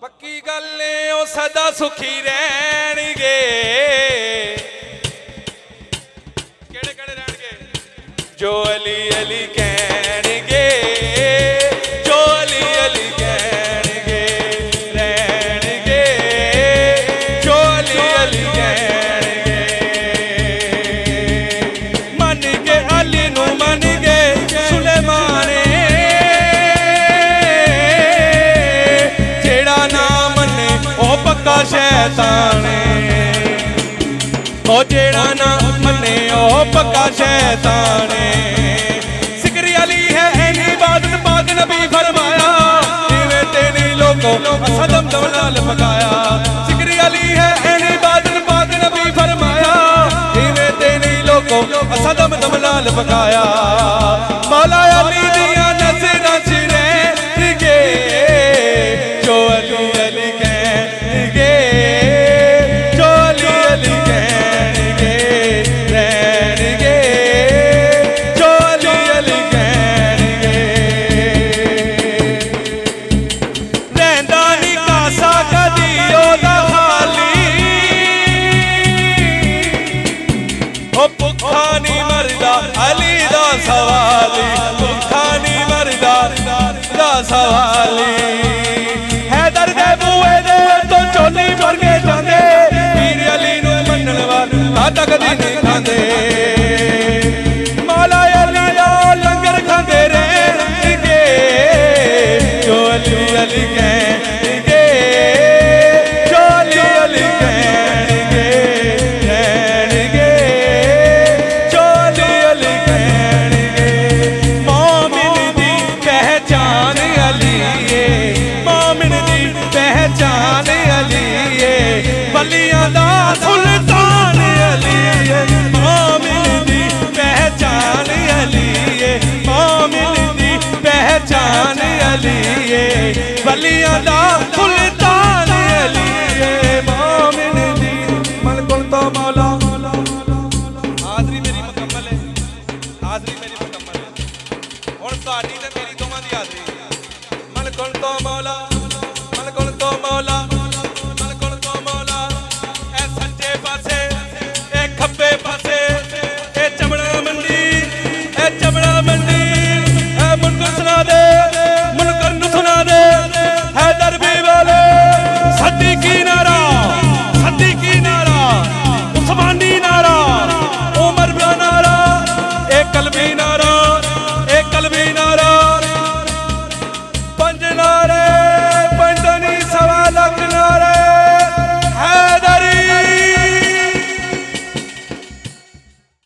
पक्की गल ने ओ सदा सुखी रहणगे केड़े केड़े रहणगे जो अली अली कहणगे जो अली अली कहणगे रहणगे जो अली अली कहणगे मन के अली नू मन गए सुलेमाने पक्का शैताने ओ जेड़ा ना मने ओ पक्का शैताने सिकरी अली है एनी इबादत पाक नबी फरमाया जिवें तेरी लोगों सदम दमलाल पकाया सिकरी अली है एनी इबादत पाक नबी फरमाया जिवें तेरी लोगों सदम दमलाल पकाया मौला अली दिया नज़रां च रहणगे जो अली अली सवाली भुखा नहीं मरदा दा सवाली हैदर दे बूए दे तो चोली भर के जांदे पीर अली नू मनण वाले ताता कदी नहीं खांदे मौला अली दा लंगर खांदे रहणगे जो अली अली कहणगे जो अली अली कहणगे रहणगे जो अली अली वलियां दा सुल्तान अली मोमिन दी पहचान अली मोमिन दी पहचान अली वलियां दा